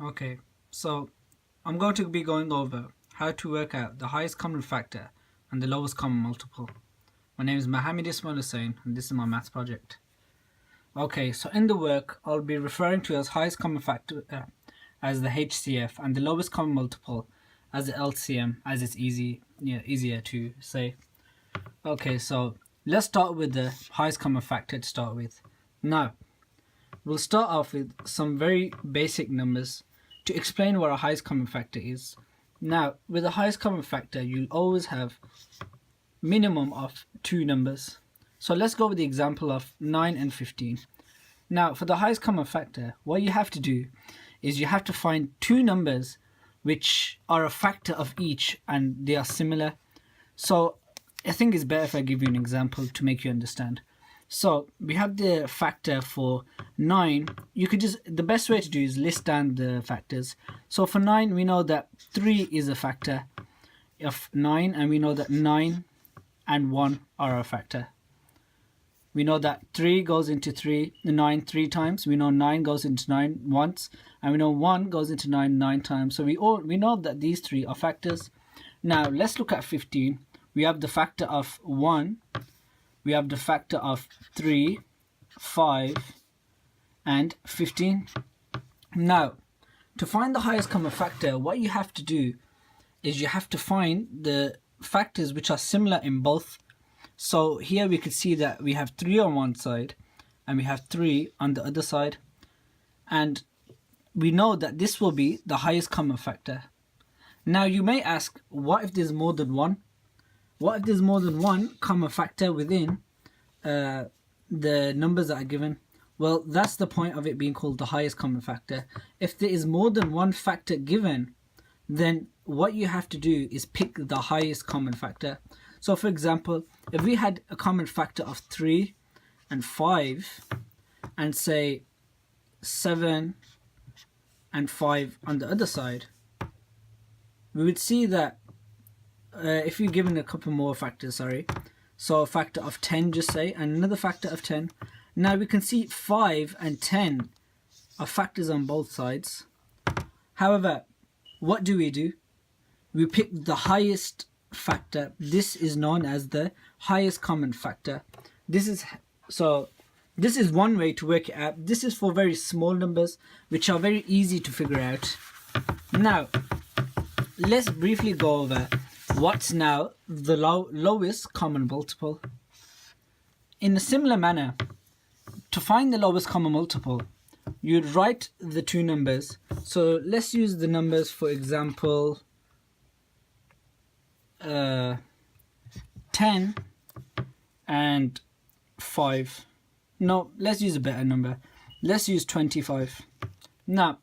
Okay, so I'm going to be going over how to work out the highest common factor and the lowest common multiple. My name is Mohammed Ismaeel Hussain and this is my maths project. Okay, so in the work I'll be referring to as highest common factor as the HCF and the lowest common multiple as the LCM, as it's easier to say. Okay, so let's start with the highest common factor to start with. Now, we'll start off with some very basic numbers to explain what a highest common factor is. Now, with the highest common factor, you'll always have minimum of two numbers. So let's go with the example of 9 and 15. Now, for the highest common factor, what you have to do is you have to find two numbers which are a factor of each and they are similar. So I think it's better if I give you an example to make you understand. So we have the factor for 9. The best way to do is list down the factors. So for 9, we know that 3 is a factor of 9, and we know that 9 and 1 are a factor. We know that 3 goes into 9 three times. We know 9 goes into 9 once, and we know 1 goes into 9 times. So we know that these three are factors. Now let's look at 15. We have the factor of 1. We have the factor of 3, 5, and 15. Now, to find the highest common factor, what you have to do is you have to find the factors which are similar in both. So here we could see that we have 3 on one side and we have 3 on the other side. And we know that this will be the highest common factor. Now you may ask, what if there's more than one? What if there's more than one common factor within the numbers that are given? Well, that's the point of it being called the highest common factor. If there is more than one factor given, then what you have to do is pick the highest common factor. So for example, if we had a common factor of 3 and 5 and say 7 and 5 on the other side, we would see that if you're given a couple more factors, so a factor of 10 just say, and another factor of 10. Now we can see 5 and 10 are factors on both sides. However, what do? We pick the highest factor. This is known as the highest common factor. This is one way to work it out. This is for very small numbers which are very easy to figure out. Now let's briefly go over what's now the lowest common multiple. In a similar manner, to find the lowest common multiple, you'd write the two numbers. So let's use the numbers, for example, 10 and 5. No, let's use a better number. Let's use 25. Now,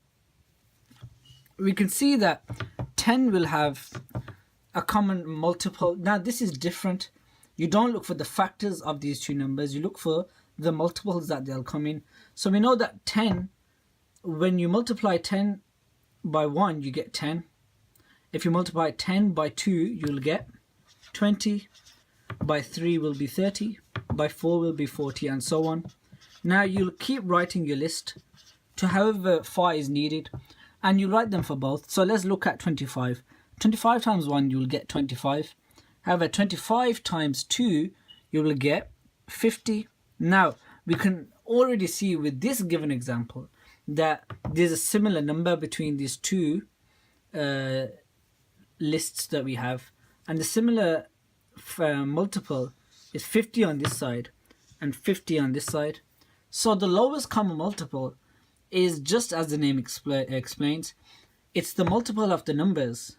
we can see that 10 will have a common multiple. Now this is different. You don't look for the factors of these two numbers. You look for the multiples that they'll come in. So we know that 10, when you multiply 10 by 1, you get 10. If you multiply 10 by 2, you'll get 20. By 3 will be 30. By 4 will be 40, and so on. Now you'll keep writing your list to however far is needed, and you write them for both. So let's look at 25. 25 times 1, you will get 25. However, 25 times 2, you will get 50. Now, we can already see with this given example that there's a similar number between these two lists that we have. And the similar multiple is 50 on this side and 50 on this side. So the lowest common multiple is just as the name explains. It's the multiple of the numbers,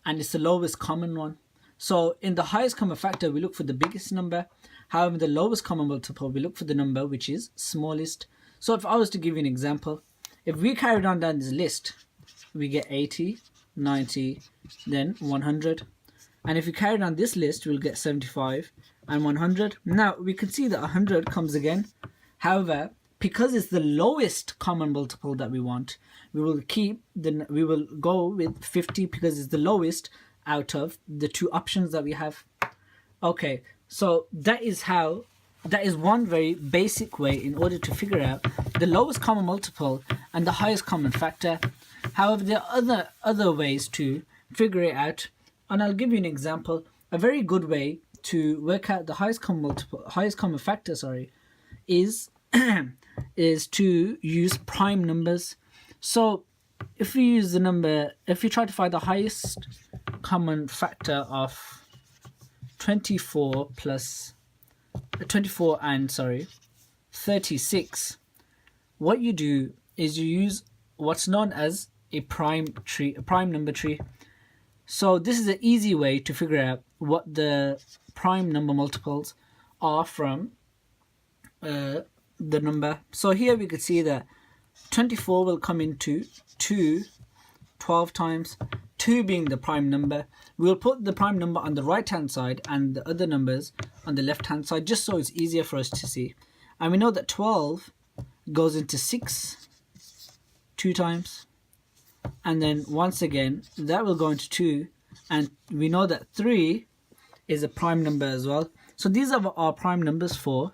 and it's the lowest common one. So in the highest common factor, we look for the biggest number. However, the lowest common multiple, we look for the number which is smallest. So if I was to give you an example, if we carried on down this list, we get 80, 90, then 100. And if we carried on this list, we'll get 75 and 100. Now we can see that 100 comes again. However, because it's the lowest common multiple that we want, we will go with 50 because it's the lowest out of the two options that we have. Okay, so that is one very basic way in order to figure out the lowest common multiple and the highest common factor. However, there are other ways to figure it out, and I'll give you an example. A very good way to work out the highest common factor, is is to use prime numbers. So if you try to find the highest common factor of 24 and 36, what you do is you use what's known as a prime number tree. So this is an easy way to figure out what the prime number multiples are from the number. So here we could see that 24 will come into 2 12 times, 2 being the prime number. We'll put the prime number on the right hand side and the other numbers on the left hand side, just so it's easier for us to see. And we know that 12 goes into 6 2 times, and then once again that will go into 2, and we know that 3 is a prime number as well. So these are our prime numbers for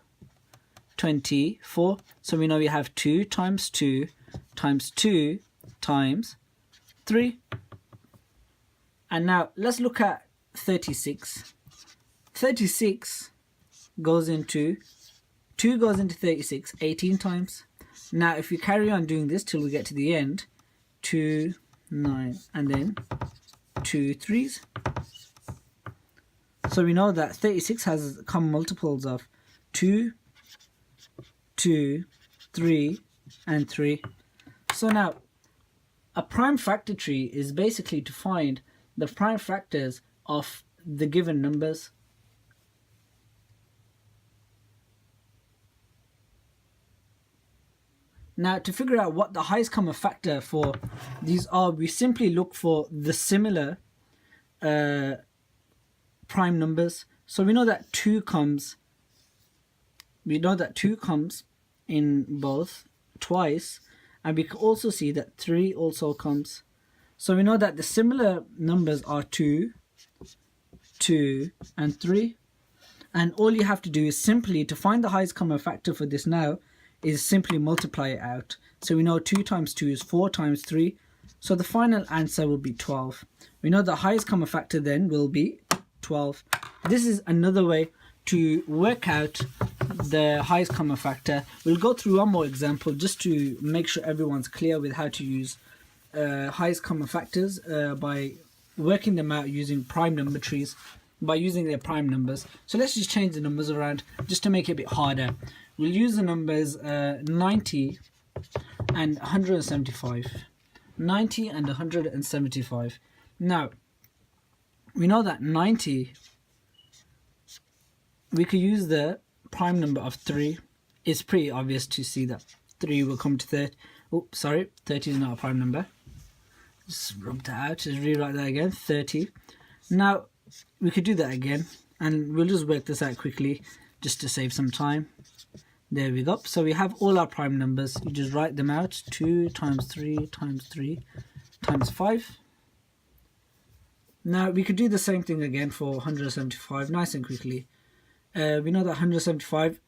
24. So we know we have 2 times 2 times 2 times 3. And now let's look at 36. 36 goes into 2 goes into 36 18 times. Now if we carry on doing this till we get to the end, 2 9 and then 2 3s. So we know that 36 has common multiples of 2 2 3 and 3. So now a prime factor tree is basically to find the prime factors of the given numbers. Now to figure out what the highest common factor for these are, we simply look for the similar prime numbers. So we know that 2 comes in both twice, and we can also see that 3 also comes. So we know that the similar numbers are 2 2 and 3, and all you have to do is simply, to find the highest common factor for this now, is simply multiply it out. So we know 2 times 2 is 4 times 3, so the final answer will be 12. We know the highest common factor then will be 12. This is another way to work out the highest common factor. We'll go through one more example just to make sure everyone's clear with how to use highest common factors by working them out using prime number trees, by using their prime numbers. So let's just change the numbers around just to make it a bit harder. We'll use the numbers 90 and 175. 90 and 175. Now, we know that 90, we could use the prime number of 3. It's pretty obvious to see that 3 will come to 30. Oh, sorry, 30 is not a prime number. Just rub that out, just rewrite that again, 30. Now, we could do that again, and we'll just work this out quickly just to save some time. There we go. So we have all our prime numbers. You just write them out. 2 times 3 times 3 times 5. Now we could do the same thing again for 175, nice and quickly. We know that 175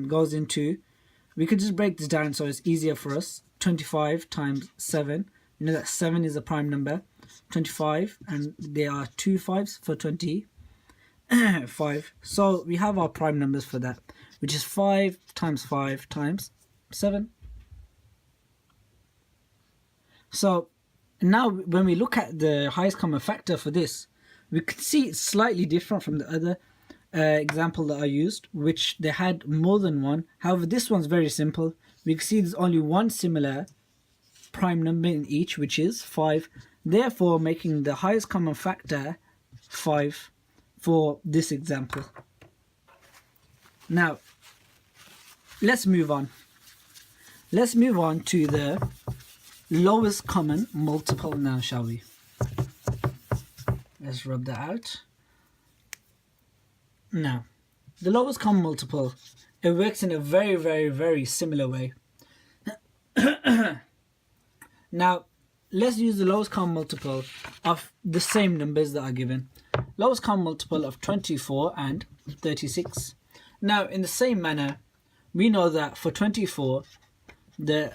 goes into, we could just break this down so it's easier for us. 25 times 7. You know that 7 is a prime number. 25, and there are 2 5s for 25. So we have our prime numbers for that, which is 5 times 5 times 7. So now when we look at the highest common factor for this, we can see it's slightly different from the other example that I used, which they had more than one. However, this one's very simple. We can see there's only one similar prime number in each, which is 5. Therefore, making the highest common factor 5 for this example. Now, let's move on. Let's move on to the lowest common multiple now, shall we? Let's rub that out. Now, the lowest common multiple, it works in a very, very, very similar way. Now, let's use the lowest common multiple of the same numbers that are given. Lowest common multiple of 24 and 36. Now, in the same manner, we know that for 24, the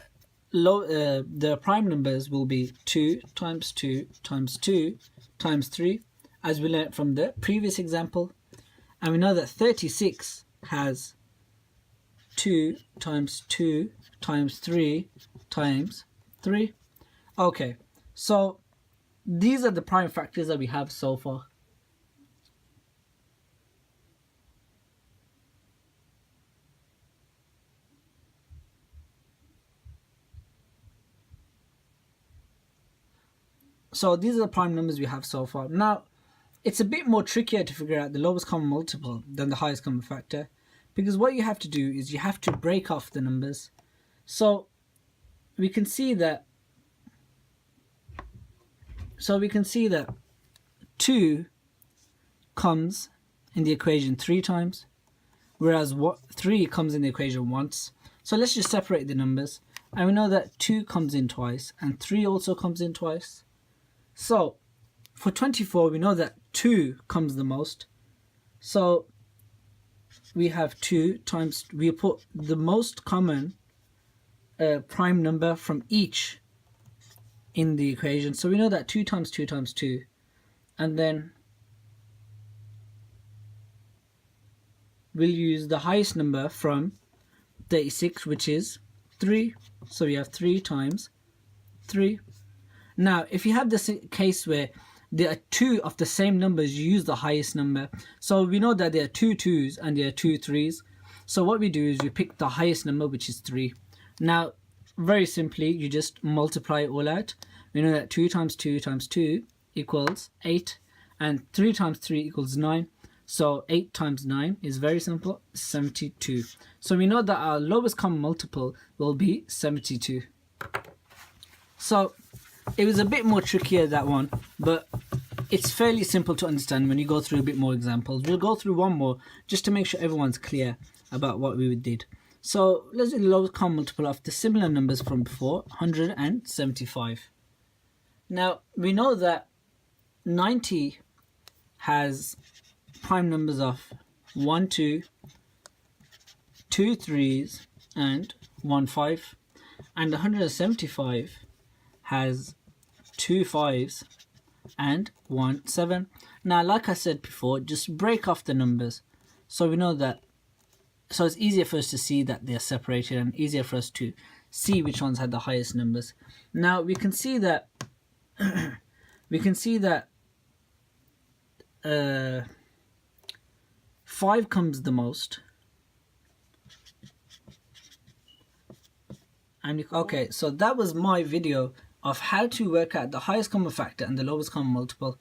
the prime numbers will be 2 times 2 times 2 times 3, as we learned from the previous example. And we know that 36 has 2 times 2 times 3 times 3. Okay, so these are the prime factors that we have so far. So these are the prime numbers we have so far. Now, it's a bit more trickier to figure out the lowest common multiple than the highest common factor, because what you have to do is you have to break off the numbers. So we can see that 2 comes in the equation 3 times, whereas 3 comes in the equation once. So let's just separate the numbers, and we know that 2 comes in twice and 3 also comes in twice. So for 24, we know that 2 comes the most. So we have 2 times, we put the most common prime number from each in the equation. So we know that 2 times 2 times 2. And then we'll use the highest number from 36, which is 3. So we have 3 times 3. Now, if you have this case where there are 2 of the same numbers, you use the highest number. So we know that there are 2 2s and there are 2 3s. So what we do is we pick the highest number, which is 3. Now, very simply, you just multiply it all out. We know that 2 times 2 times 2 equals 8, and 3 times 3 equals 9. So 8 times 9 is very simple, 72. So we know that our lowest common multiple will be 72. So it was a bit more trickier, that one, but it's fairly simple to understand when you go through a bit more examples. We'll go through one more just to make sure everyone's clear about what we did. So let's do the lowest common multiple of the similar numbers from before, 175. Now we know that 90 has prime numbers of 1 2, 2 3s and 1 5, and 175 has 2 5s and 1 7. Now, like I said before, just break off the numbers, so we know that, so it's easier for us to see that they're separated and easier for us to see which ones had the highest numbers. Now we can see that 5 comes the most. And okay, so that was my video of how to work out the highest common factor and the lowest common multiple